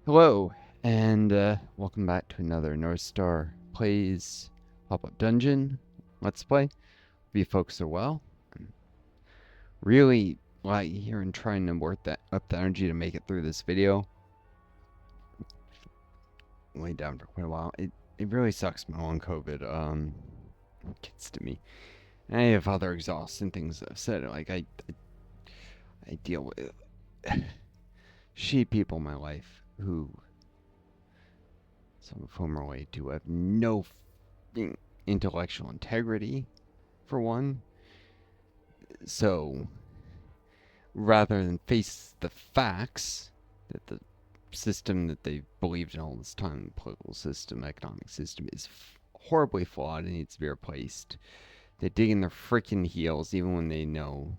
Hello, and welcome back to another Northstar Plays Pop-Up Dungeon Let's Play. Hope you folks are well. I'm really like here and trying to work up the energy to make it through this video. Laid down for quite a while. It really sucks my long COVID. It gets to me. And I have other exhausting things that I've said. Like I deal with shitty people in my life who, some of whom are related to, have no intellectual integrity, for one. So, rather than face the facts that the system that they've believed in all this time, the political system, economic system, is horribly flawed and needs to be replaced, they dig in their freaking heels even when they know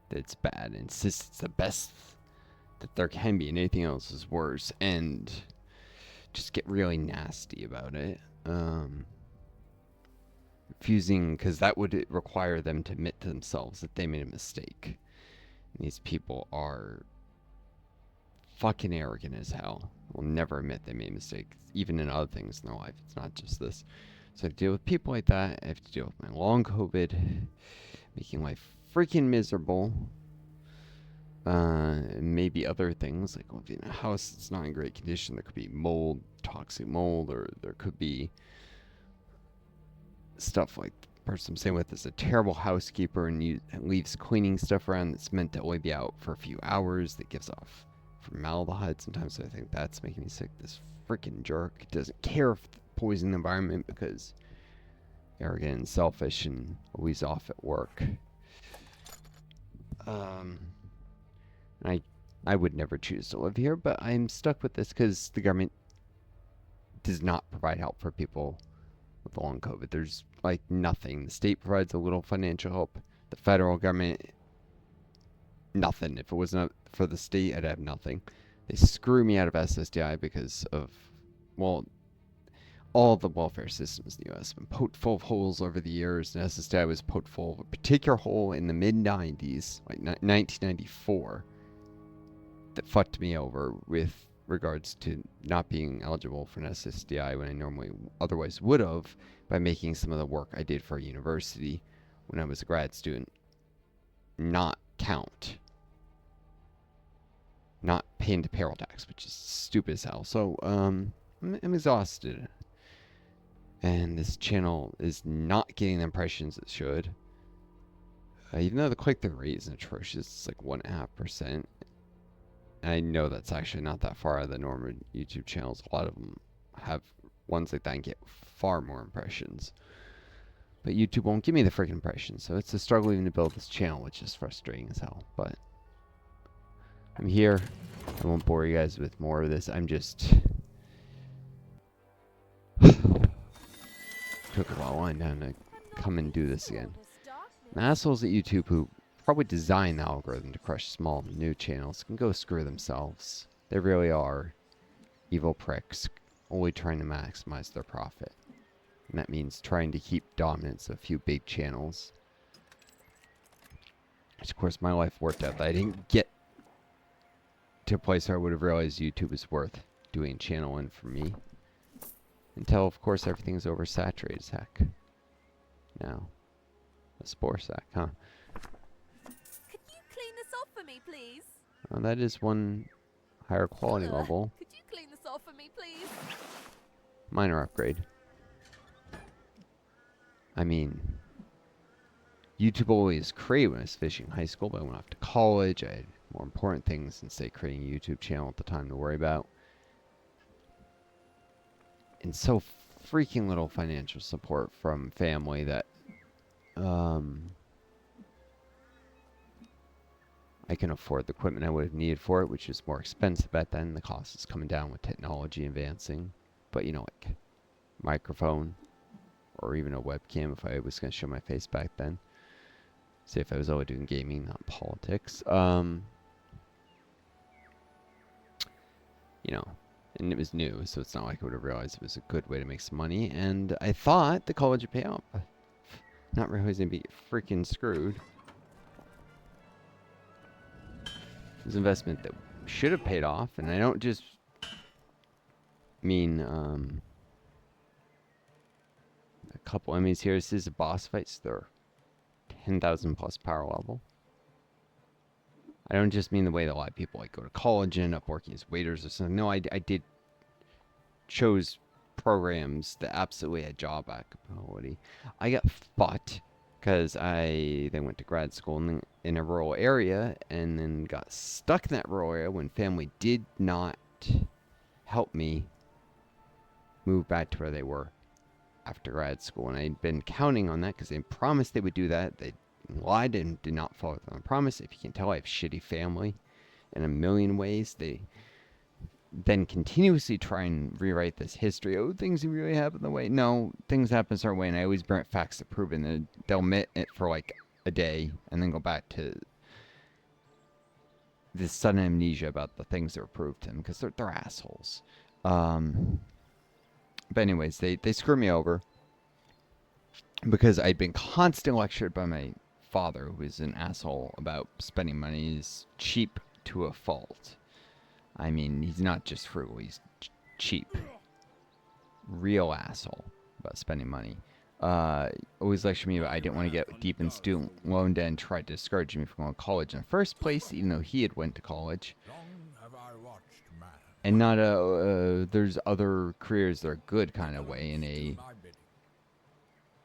that it's bad and insist it's the best that there can be and anything else is worse, and just get really nasty about it. Refusing, because that would require them to admit to themselves that they made a mistake. And these people are fucking arrogant as hell. Will never admit they made mistakes, even in other things in their life. It's not just this. So I have to deal with people like that. I have to deal with my long COVID, making life freaking miserable. Maybe other things, like living in a house that's not in great condition. There could be mold, toxic mold, or there could be stuff like the person I'm staying with is a terrible housekeeper and leaves cleaning stuff around that's meant to only be out for a few hours, that gives off formaldehyde. Sometimes I think that's making me sick. This freaking jerk doesn't care if poison the environment because arrogant and selfish and always off at work. I would never choose to live here, but I'm stuck with this because the government does not provide help for people with long COVID. There's like nothing. The state provides a little financial help. The federal government, nothing. If it wasn't for the state, I'd have nothing. They screw me out of SSDI because of, well, all the welfare systems in the U.S. have been poked full of holes over the years, and SSDI was poked full of a particular hole in the mid-90s, like 1994, that fucked me over with regards to not being eligible for an SSDI when I normally otherwise would have, by making some of the work I did for a university when I was a grad student not count. Not pay into payroll tax, which is stupid as hell. So, I'm exhausted. And this channel is not getting the impressions it should. Even though the click-through rate is atrocious, it's like 1.5%. And I know that's actually not that far out of the normal YouTube channels. A lot of them have ones like that and get far more impressions. But YouTube won't give me the freaking impressions, so it's a struggle even to build this channel, which is frustrating as hell. But I'm here. I won't bore you guys with more of this. I'm just... took a while line down to come and do this again. And assholes at YouTube who probably design the algorithm to crush small new channels can go screw themselves. They really are evil pricks, only trying to maximize their profit. And that means trying to keep dominance of a few big channels. Which, of course, my life worked out that I didn't get to a place where I would have realized YouTube is worth doing a channel in for me. Until, of course, everything's oversaturated as heck. Now, a spore sack, huh? Could you clean this off for me, please? That is one higher quality level. Could you clean this off for me, please? Minor upgrade. I mean, YouTube always created when I was fishing in high school, but I went off to college. I had more important things than, say, creating a YouTube channel at the time to worry about. And so freaking little financial support from family that I can afford the equipment I would have needed for it, which is more expensive back then. The cost is coming down with technology advancing. But, you know, like microphone or even a webcam if I was going to show my face back then. Say if I was only doing gaming, not politics. You know, and it was new, so it's not like I would have realized it was a good way to make some money. And I thought the college would pay off. Not realizing I'd be freaking screwed. It was an investment that should have paid off, and I don't just mean a couple enemies here. This is a boss fight, so they're 10,000 plus power level. I don't just mean the way that a lot of people like go to college and end up working as waiters or something. No, I did chose programs that absolutely had job applicability. I got fucked because I then went to grad school in a rural area and then got stuck in that rural area when family did not help me move back to where they were after grad school. And I'd been counting on that because they promised they would do that. They lied and did not follow through on the promise. If you can tell, I have shitty family in a million ways. They then continuously try and rewrite this history. Oh, things really happen the way. No, things happen a certain way, and I always bring facts to prove it. And they'll admit it for like a day and then go back to this sudden amnesia about the things that were proved to them because they're assholes. But anyways, they screw me over because I'd been constantly lectured by my father, who is an asshole about spending money. He's cheap to a fault. I mean, he's not just frugal, he's cheap. Real asshole about spending money. Always lectured me about I didn't want to get deep in student loan debt and tried to discourage me from going to college in the first place, even though he had went to college. And not there's other careers that are good kind of way, in a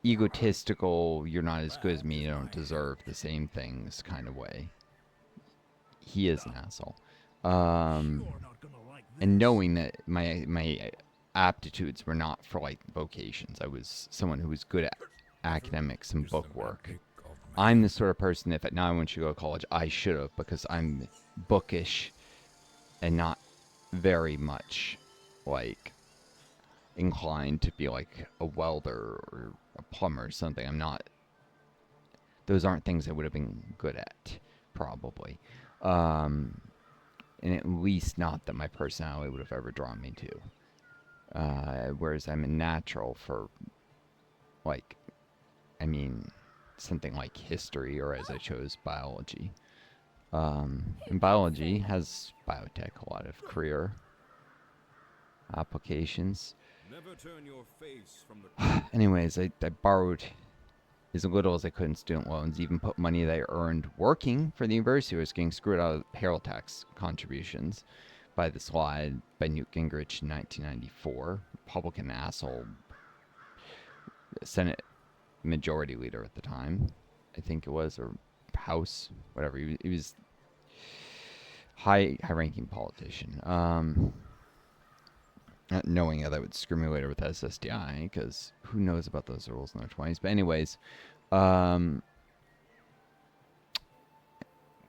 egotistical, you're not as good as me, you don't deserve the same things kind of way. He is an asshole. And knowing that my aptitudes were not for like vocations. I was someone who was good at academics and book work. I'm the sort of person that if now I want you to go to college, I should have, because I'm bookish and not very much like inclined to be like a welder or a plumber or something. I'm not. Those aren't things I would have been good at, probably. And at least not that my personality would have ever drawn me to. Whereas I'm a natural for, like, I mean, something like history, or as I chose, biology. And biology has biotech, a lot of career applications. Never turn your face from the Anyways, I borrowed as little as I could in student loans, even put money that I earned working for the university. I was getting screwed out of payroll tax contributions by this law by Newt Gingrich in 1994, Republican asshole, Senate majority leader at the time, I think it was, or House, whatever. He was high-ranking politician. Not knowing how that would screw me later with SSDI, because who knows about those rules in their 20s. But anyways,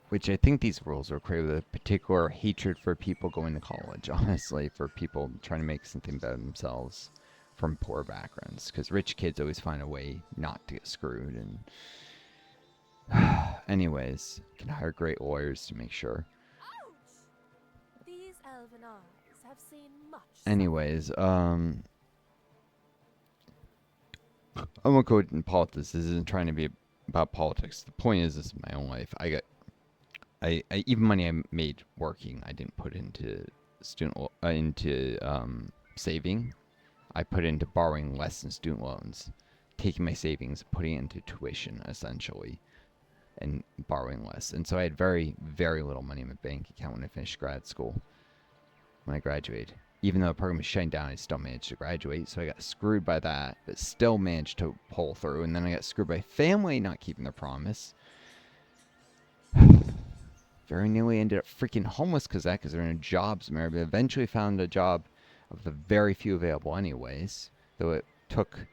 which I think these rules are created with a particular hatred for people going to college, honestly, for people trying to make something better themselves from poor backgrounds, because rich kids always find a way not to get screwed. And anyways, can hire great lawyers to make sure. Ouch! These elven eyes have seen much. Anyways, I won't go into politics. This isn't trying to be about politics. The point is, this is my own life. I even money I made working, I didn't put into saving. I put into borrowing less in student loans, taking my savings, putting it into tuition, essentially, and borrowing less. And so I had very, very little money in my bank account when I finished grad school. When I graduated, even though the program was shutting down, I still managed to graduate. So I got screwed by that, but still managed to pull through. And then I got screwed by family not keeping their promise. Very nearly ended up freaking homeless because they're in jobs. But eventually found a job of the very few available anyways, though it took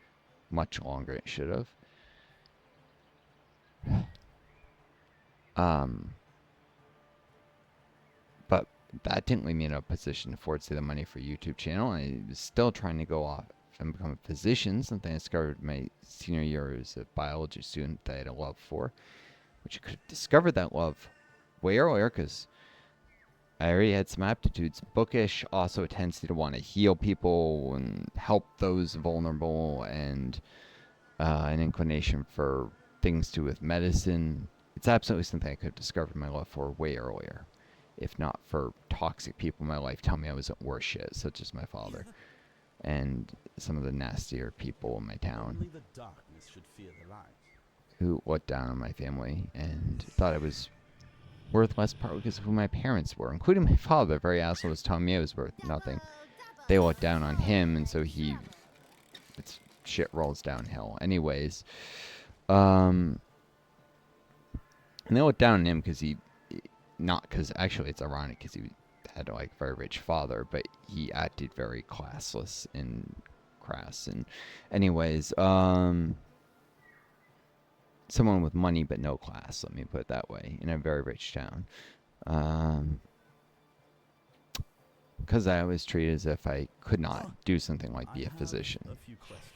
much longer than it should have. But that didn't leave me in a position to afford the money for a YouTube channel. I was still trying to go off and become a physician, something I discovered my senior year as a biology student that I had a love for, which I could have discovered that love way earlier because I already had some aptitudes. Bookish, also a tendency to want to heal people and help those vulnerable, and an inclination for things to do with medicine. It's absolutely something I could have discovered my love for way earlier. if not for toxic people in my life telling me I wasn't worth shit, such as my father and some of the nastier people in my town Only the darkness should fear the light. who looked down on my family and thought I was worth less, partly because of who my parents were, including my father. Very asshole was telling me I was worth nothing. They looked down on him, and so it's shit rolls downhill. Anyways, and they looked down on him because not because actually it's ironic because he had like a very rich father, but he acted very classless and crass. And anyways, someone with money but no class, let me put it that way, in a very rich town. Because I was treated as if I could not do something like be a physician. A few questions.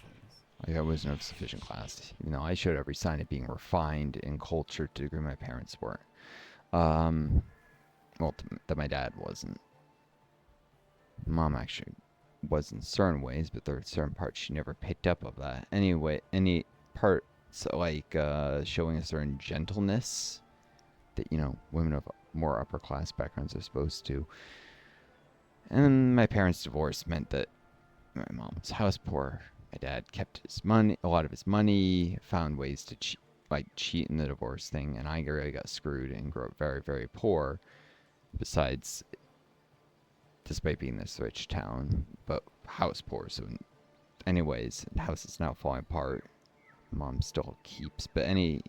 Like I wasn't of sufficient class. You know, I showed every sign of being refined and cultured to the degree my parents weren't. Well, that my dad wasn't. Mom actually was in certain ways, but there were certain parts she never picked up of that. Anyway, any parts like showing a certain gentleness that, you know, women of more upper class backgrounds are supposed to. And my parents' divorce meant that my mom was house poor. My dad kept his money, a lot of his money, found ways to cheat in the divorce thing, and I really got screwed and grew up very, very poor. Besides, despite being this rich town, but house poor. So, anyways, the house is now falling apart. Mom still keeps, but any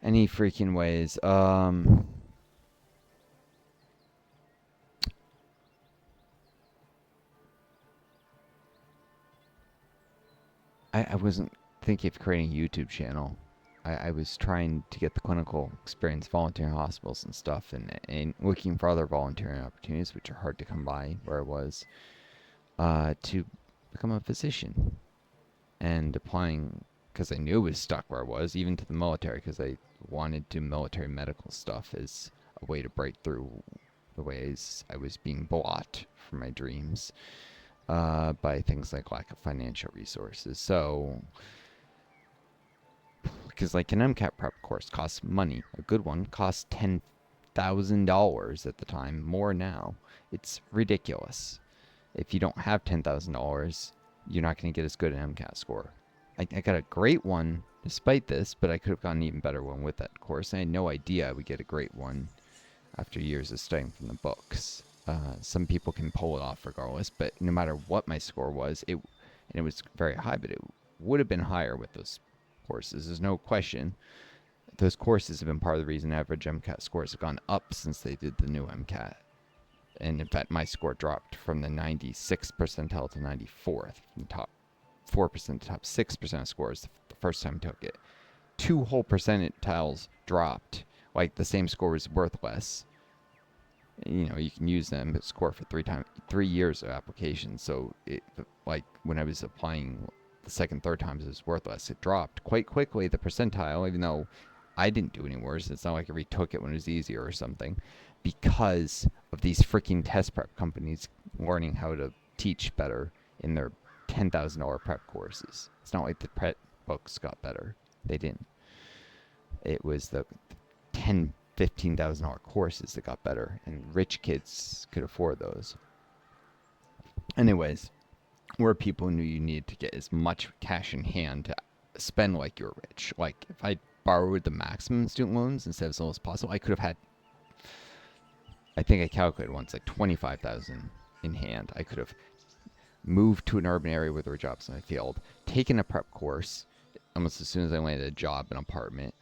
freaking ways. I wasn't thinking of creating a YouTube channel. I was trying to get the clinical experience volunteering in hospitals and stuff, and looking for other volunteering opportunities, which are hard to come by where I was, to become a physician. And applying, because I knew I was stuck where I was, even to the military, because I wanted to do military medical stuff as a way to break through the ways I was being blocked from my dreams. By things like lack of financial resources. So, because like an MCAT prep course costs money. A good one costs $10,000 at the time, more now. It's ridiculous. If you don't have $10,000, you're not going to get as good an MCAT score. I got a great one despite this, but I could have gotten an even better one with that course. I had no idea I would get a great one after years of studying from the books. Some people can pull it off regardless, but no matter what my score was, it was very high, but it would have been higher with those courses. There's no question. Those courses have been part of the reason average MCAT scores have gone up since they did the new MCAT. And in fact, my score dropped from the 96th percentile to 94th, from the top 4% to top 6% of scores the first time I took it. 2 whole percentiles dropped. Like the same score was worth less. You know, you can use them to score for 3 years of application. So it, like when I was applying the second, third times, it was worth less. It dropped quite quickly, the percentile, even though I didn't do any worse. It's not like I retook it when it was easier or something, because of these freaking test prep companies learning how to teach better in their $10,000 prep courses. It's not like the prep books got better. They didn't. It was the $15,000 courses that got better, and rich kids could afford those. Anyways, where people knew you needed to get as much cash in hand to spend like you're rich. Like if I borrowed the maximum student loans instead of as little as possible, I could have had, I think I calculated once, like 25,000 in hand. I could have moved to an urban area where there were jobs in my field, taken a prep course almost as soon as I landed a job, an apartment.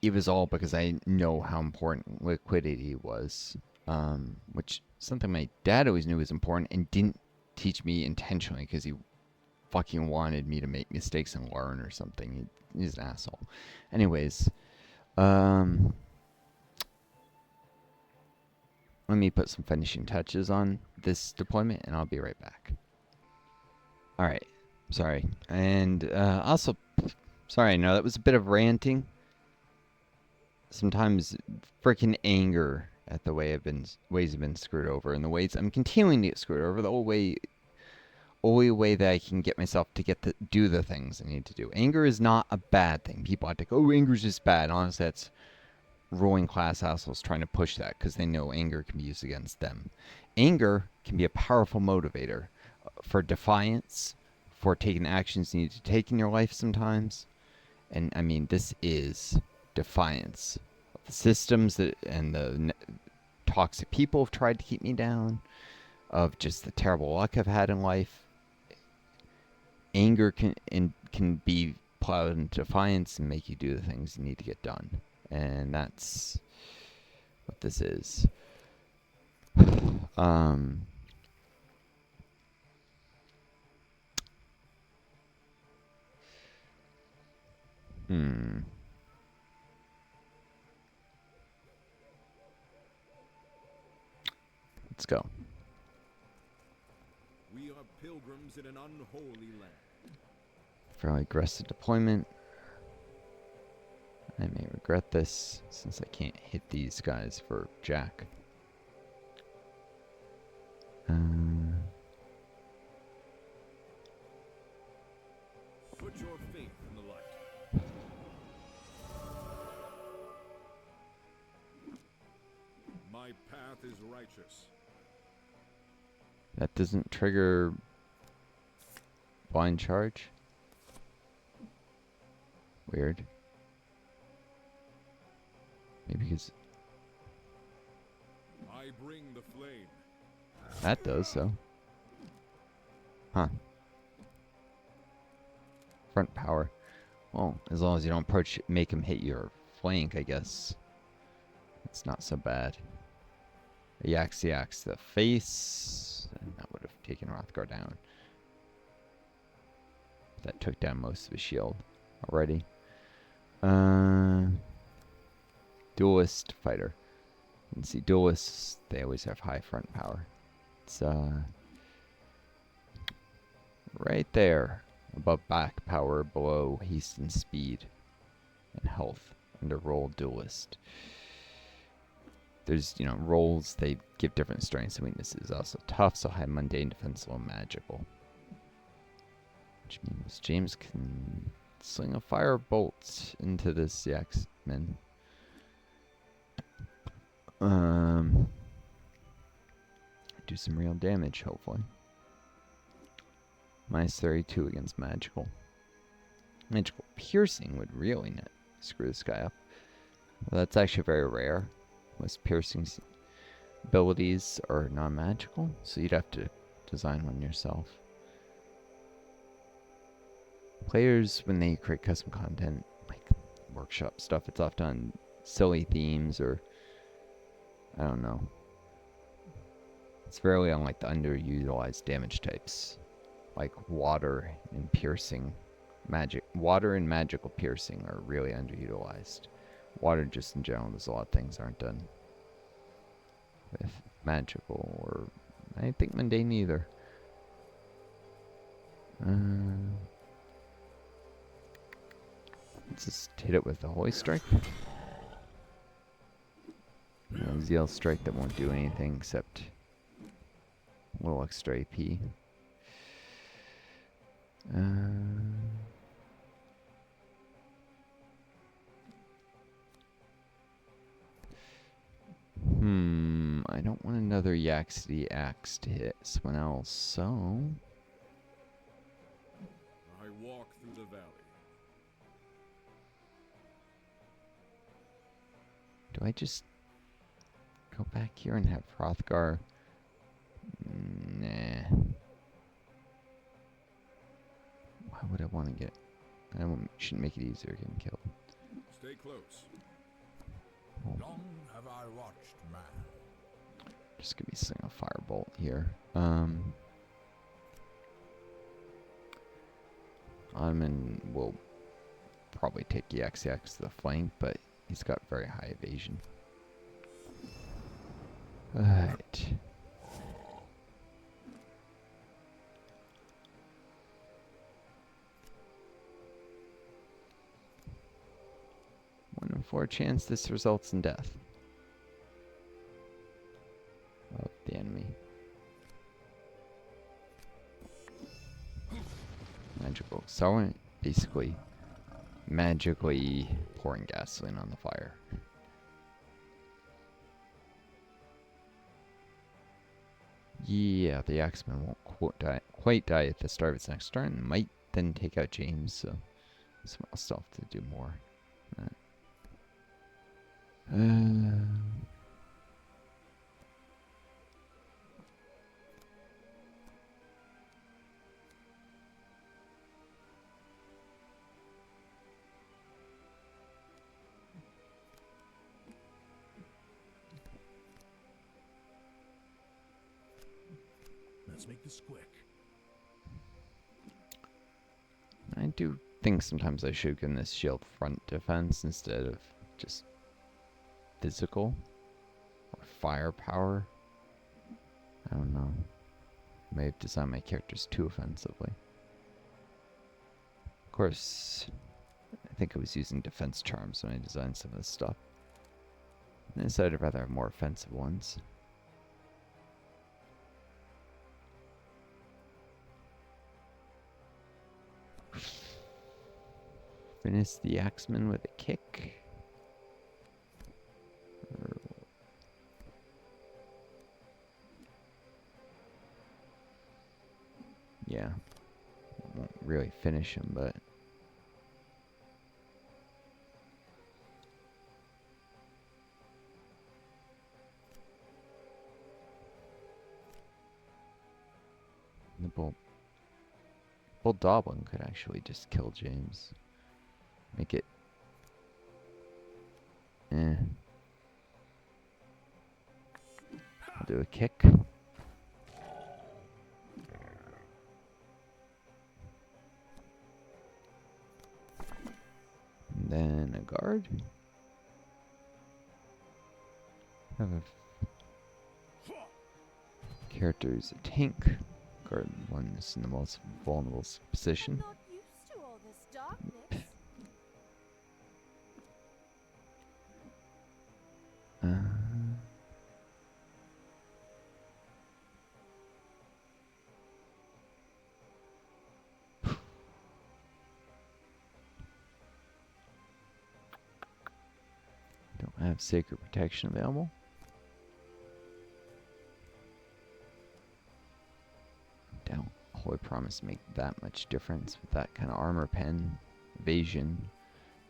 It was all because I know how important liquidity was, which something my dad always knew was important and didn't teach me intentionally because he fucking wanted me to make mistakes and learn or something. He's an asshole. Anyways, let me put some finishing touches on this deployment and I'll be right back. Alright, sorry. And also, sorry, I know that was a bit of ranting. Sometimes freaking anger at the ways I've been screwed over, and the ways I'm continuing to get screwed over. The only way that I can get myself to do the things I need to do. Anger is not a bad thing. People have to go, oh, anger is just bad. Honestly, that's ruling class assholes trying to push that because they know anger can be used against them. Anger can be a powerful motivator for defiance, for taking actions you need to take in your life sometimes. And I mean, this is defiance of the systems that and the toxic people have tried to keep me down, of just the terrible luck I've had in life. Anger can be plowed into defiance and make you do the things you need to get done. And that's what this is. Hmm. Let's go. We are pilgrims in an unholy land. Fairly aggressive deployment. I may regret this since I can't hit these guys for jack. Put your faith in the light. My path is righteous. That doesn't trigger blind charge. Weird. Maybe because I bring the flame. that does so. Huh. Front power. Well, as long as you don't approach, make him hit your flank, I guess. It's not so bad. Yaks the face. And that would have taken Rothgar down. That took down most of his shield already. Duelist fighter. You can see duelists, they always have high front power. It's right there. Above back power, below haste and speed and health under role duelist. There's, roles, they give different strengths and weaknesses. Also tough, so high mundane, defensive, and magical. Which means James can sling a fire bolt into this X-Men. Do some real damage, hopefully. Minus 32 against magical. Magical piercing would really screw this guy up. Well, that's actually very rare. Most piercing abilities are non-magical, so you'd have to design one yourself. Players, when they create custom content, like workshop stuff, it's often on silly themes or, I don't know. It's rarely on like the underutilized damage types, like water and piercing. Water and magical piercing are really underutilized. Water just in general, there's a lot of things aren't done with magical, or I think mundane either. Let's just hit it with the Holy Strike. Zeal Strike that won't do anything except a little extra AP. I don't want another Yaxity Axe to hit someone else, so I walk through the valley. do I just go back here and have Hrothgar? Nah. Why would I want to get... shouldn't make it easier getting killed. Stay close. Long have I watched man. Just gonna be sling a firebolt here. Ottoman will probably take EXX to the flank, but he's got very high evasion. Alright. One in 4 chance this results in death of the enemy. Magical. So basically magically pouring gasoline on the fire. Yeah, the Axeman won't quite die at the start of its next turn. Might then take out James, so small stuff to do more. Uh, Let's make this quick. I do think sometimes I should have given this shield front defense instead of just physical or firepower. I don't know. May have designed my characters too offensively. Of course, I think I was using defense charms when I designed some of this stuff. And I decided I'd rather have more offensive ones. Finish the Axeman with a kick. Yeah. Won't really finish him, but the Bull Doblin could actually just kill James. Make it I'll do a kick. And then a guard. Have a character who's a tank. Guard one is in the most vulnerable position. Not used to all this darkness. Don't have Sacred Protection available. Doubt Holy Promise make that much difference with that kind of armor pen. Evasion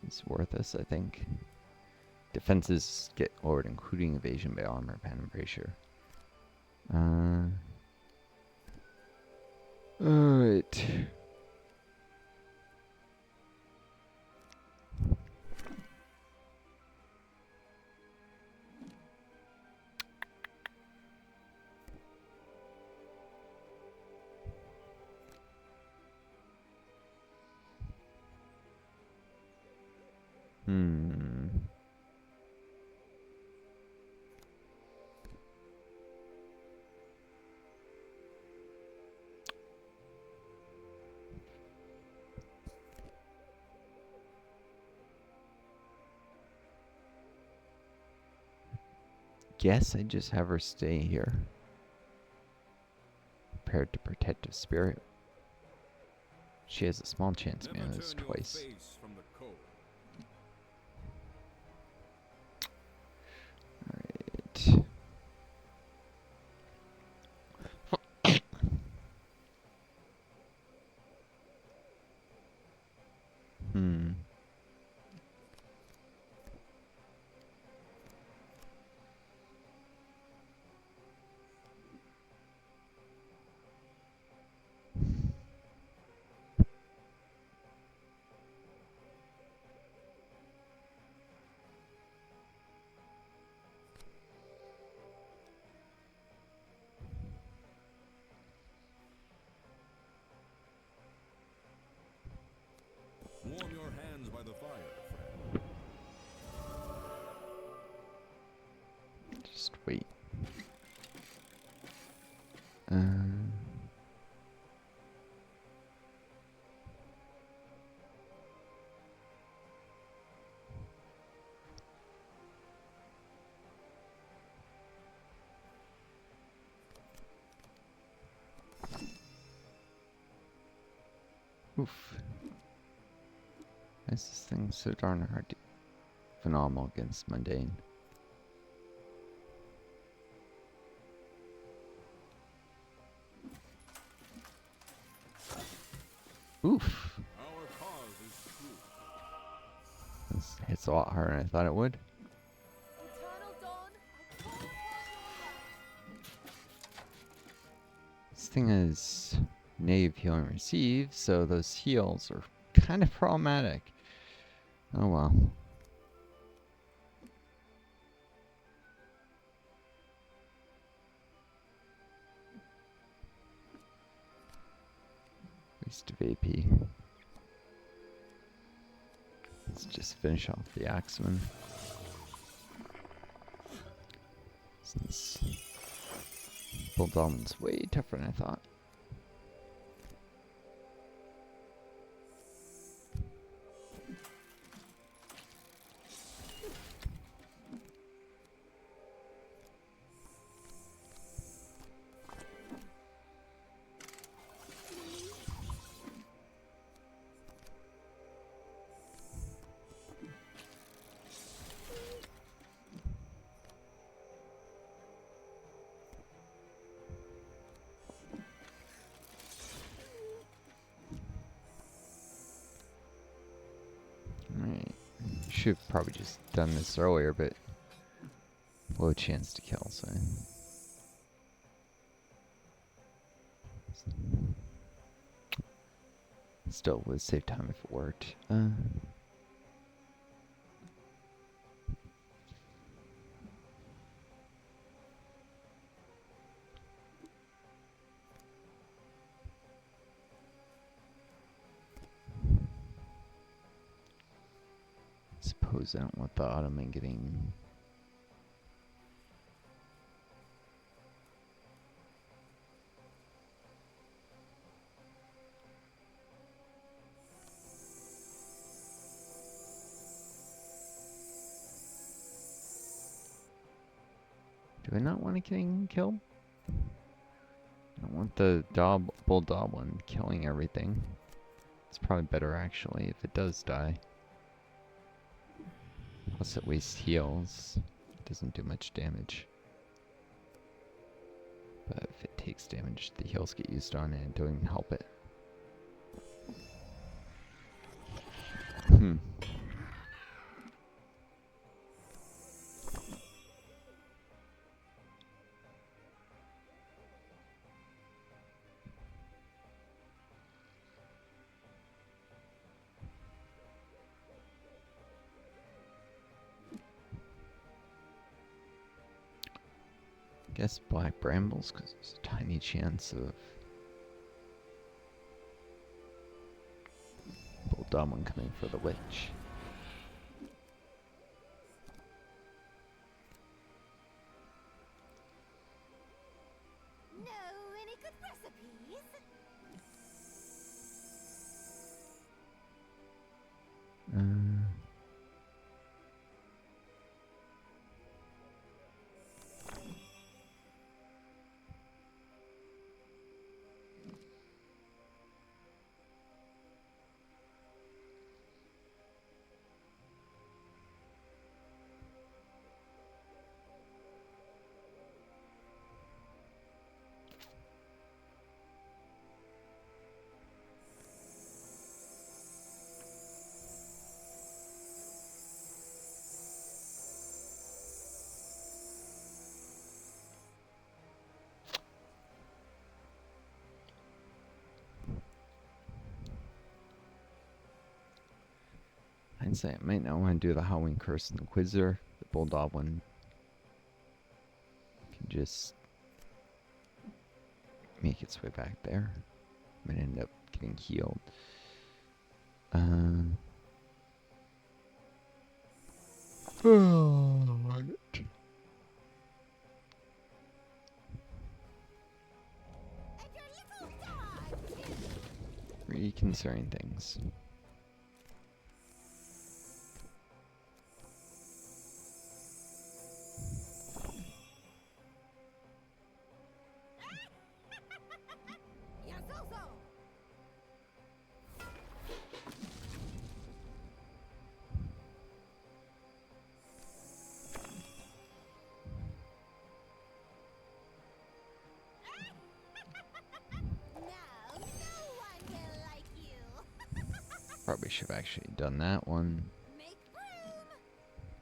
is worthless, I think. Defenses get lowered, including evasion by armor pen, I'm pretty sure. Alright. Guess I just have her stay here. Prepared to Protective Spirit. She has a small chance of Never mana this turn your twice. face from the cold. Alright. Warm your hands by the fire, friend. Just wait. Oof. Why is this thing so darn hard to... Phenomenal against Mundane. Oof. Our cause is true. This hits a lot harder than I thought it would. Eternal Dawn, I call upon your light. This thing is negative healing received, so those heals are kind of problematic. Oh well. Waste of AP. Let's just finish off the Axeman. Since Bulldogman's way tougher than I thought. Alright. Should have probably just done this earlier, but low chance to kill, so. Still would save time if it worked. Suppose I don't want the Ottoman getting. Do I not want to getting killed? I don't want the bulldog one killing everything. It's probably better actually if it does die. Plus it wastes heals. It doesn't do much damage. But if it takes damage, the heals get used on it and don't even help it. Guess black brambles, because there's a tiny chance of bulldog one coming for the witch. Know any good recipes? Hindsight, I might not want to do the Halloween Curse and the Quizzer. The bulldog one can just make its way back there. Might end up getting healed. And your little dog, too. Reconsidering things. Yazozo! Now, no one will like you. Probably should have actually done that one. Make room.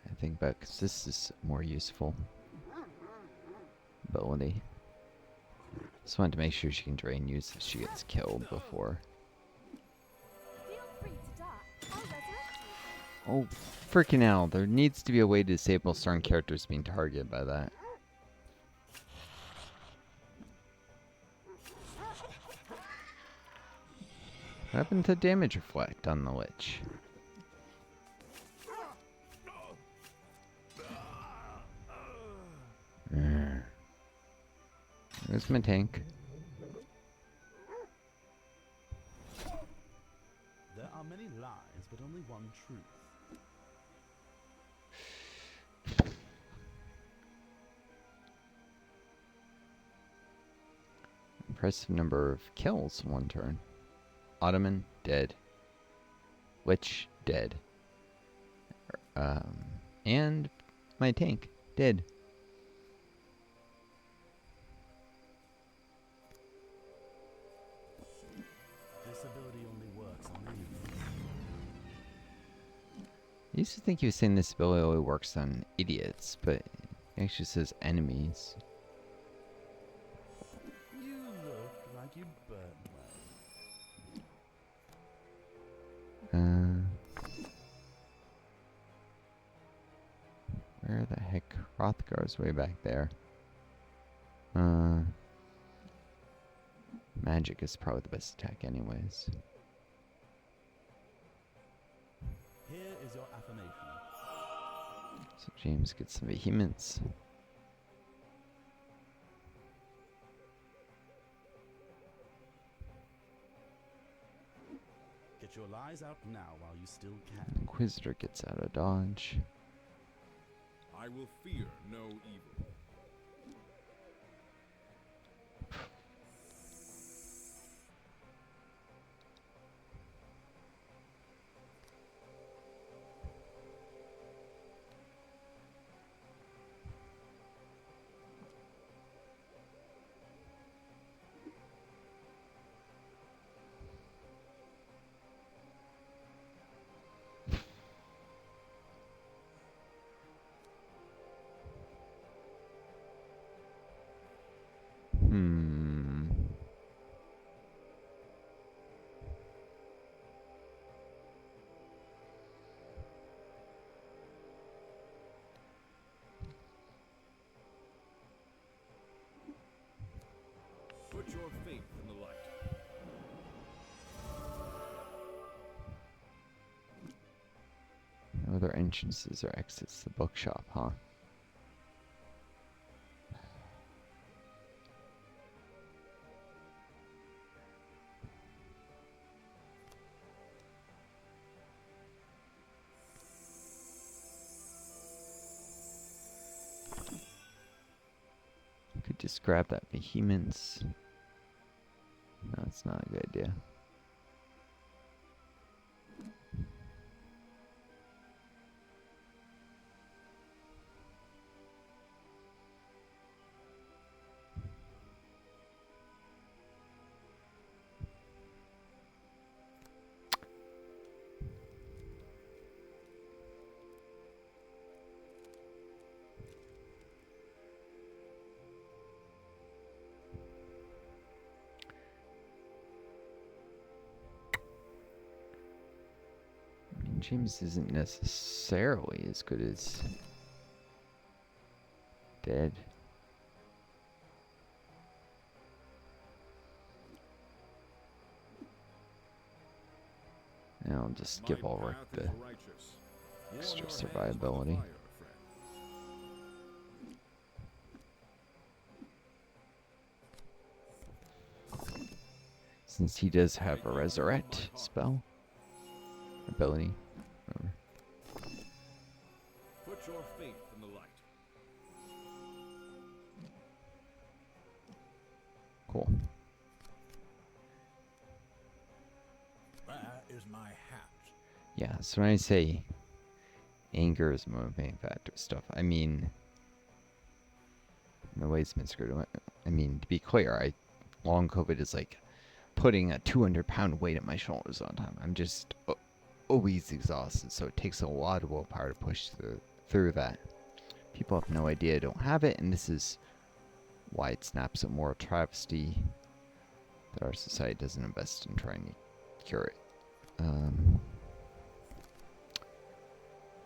I think, but 'cause this is more useful ability. Just wanted to make sure she can drain use if she gets killed before. Feel free to die. I'll resurrect you. Oh, freaking hell! There needs to be a way to disable certain characters being targeted by that. What happened to damage reflect on the Lich? There's my tank. There are many lies, but only one truth. Impressive number of kills in one turn. Ottoman, dead. Lich, dead. And my tank, dead. This ability only works on enemies. I used to think he was saying this ability only works on idiots, but it actually says enemies. You look like you burn well. Where the heck? Hrothgar's way back there. Magic is probably the best attack anyways. Here is your affirmation. So James gets some vehemence. Get your lies out now while you still can. Inquisitor gets out of dodge. I will fear no evil. Put your faith in the light. No other entrances or exits to the bookshop, huh? Could just grab that vehemence. No, it's not a good idea. James isn't necessarily as good as dead. And I'll just give My Ulrich path the is righteous. Warm extra your hands by the survivability. fire, friend. Since he does have a resurrect spell ability. Whatever. Put your faith in the light. Cool. Where is my hat? Yeah, so when I say anger is a motivating factor stuff, I mean the way it's been screwed away. I mean, to be clear, long COVID is like putting a 200-pound weight at my shoulders all the time. I'm just always exhausted, so it takes a lot of willpower to push through that. People have no idea, don't have it, and this is why it's an absolute moral travesty that our society doesn't invest in trying to cure it. I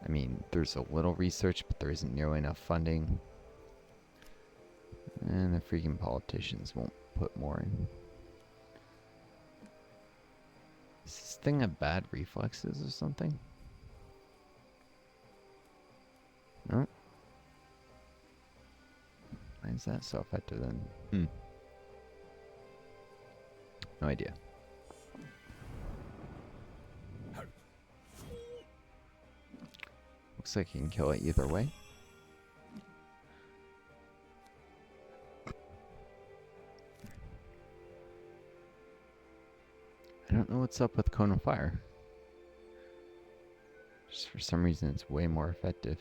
mean, there's a little research, but there isn't nearly enough funding. And the freaking politicians won't put more in. Does this thing have bad reflexes or something? No? Why is that so effective then? No idea. Looks like you can kill it either way. I don't know what's up with Cone of Fire. Just for some reason it's way more effective.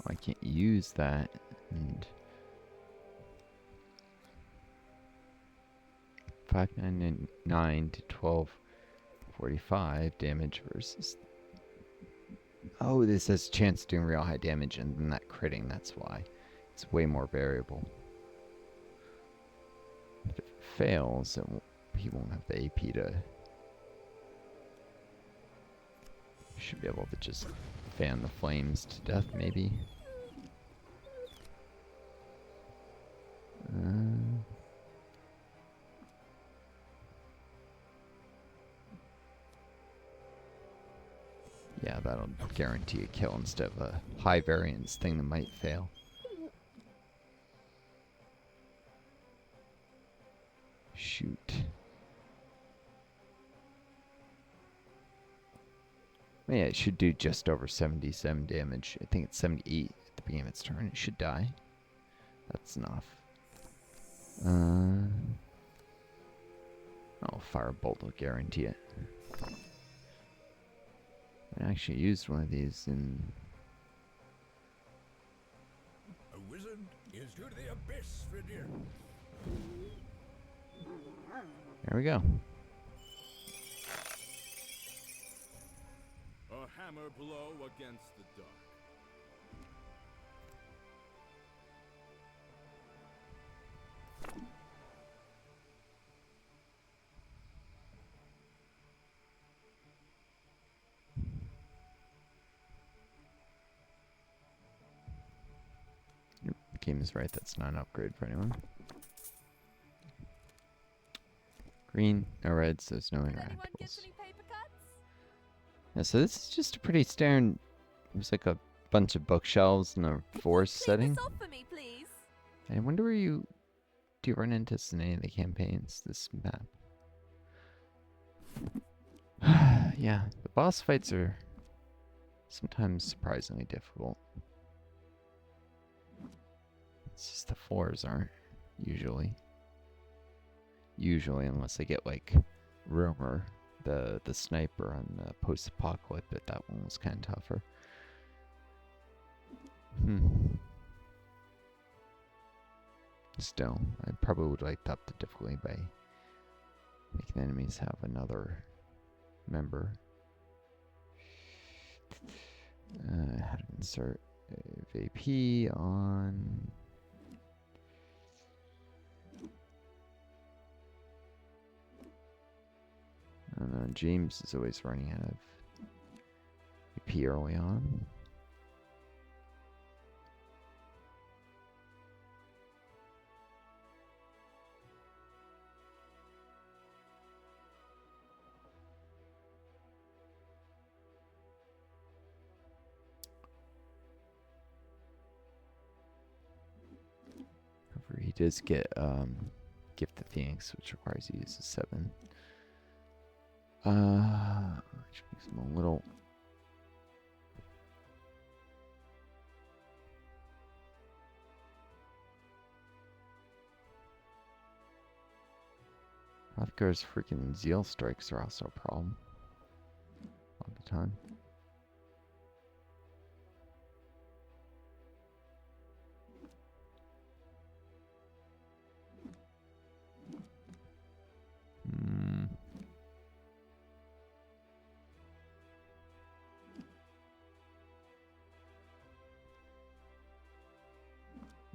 I can't use that, and 599 to 1245 damage versus. Oh, this has a chance of doing real high damage, and then that critting. That's why it's way more variable. But if it fails, he won't have the AP to. Should be able to just fan the flames to death, maybe. Yeah, that'll guarantee a kill instead of a high variance thing that might fail. Shoot. Yeah, it should do just over 77 damage. I think it's 78 at the beginning of its turn. It should die. That's enough. Oh, Firebolt will guarantee it. I actually used one of these in... A wizard is to the abyss, Vidir. There we go. A hammer blow against the dark. Yep, the game is right. That's not an upgrade for anyone. Green, no reds, so there's no Did anyone get interactables. any paper cuts? Yeah, so this is just a pretty standard. It's like a bunch of bookshelves in a forest Clean setting. this off for me, please. I wonder where do you run into this in any of the campaigns, this map? Yeah, the boss fights are sometimes surprisingly difficult. It's just the floors aren't, usually. Usually, unless I get like Rumor, the sniper on the post-apocalypse, but that one was kind of tougher. Still, I probably would like to up the difficulty by making the enemies have another member. How to insert VP on... I don't know, James is always running out of VP early on. However, he does get Gift the Phoenix, which requires you to use a 7. Which makes him a little... Hrothgar's freaking Zeal Strikes are also a problem all the time.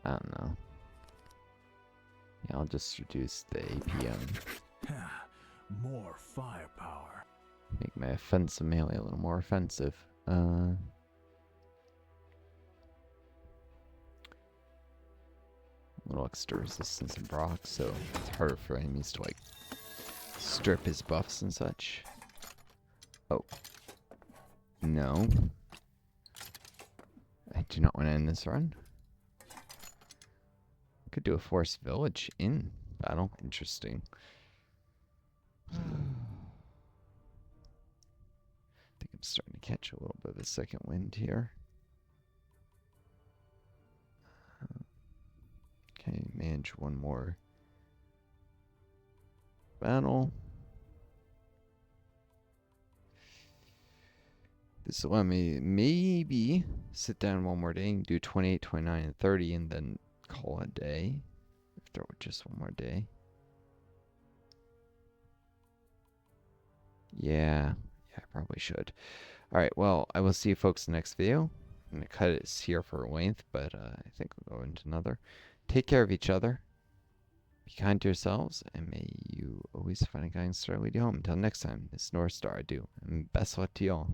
I don't know. Yeah, I'll just reduce the APM. More firepower. Make my offensive melee a little more offensive. Little extra resistance in Brock, so it's harder for enemies to like strip his buffs and such. Oh. No. I do not want to end this run. Could do a forced village in battle. Interesting. I think I'm starting to catch a little bit of a second wind here. Okay, manage one more battle. This will let me maybe sit down one more day and do 28, 29, and 30 and then call it a day. If there were just one more day. Yeah, I probably should. Alright, well, I will see you folks in the next video. I'm going to cut it here for length, but I think we'll go into another. Take care of each other. Be kind to yourselves, and may you always find a guiding star lead you home. Until next time, it's Northstar, I do. And best luck to y'all.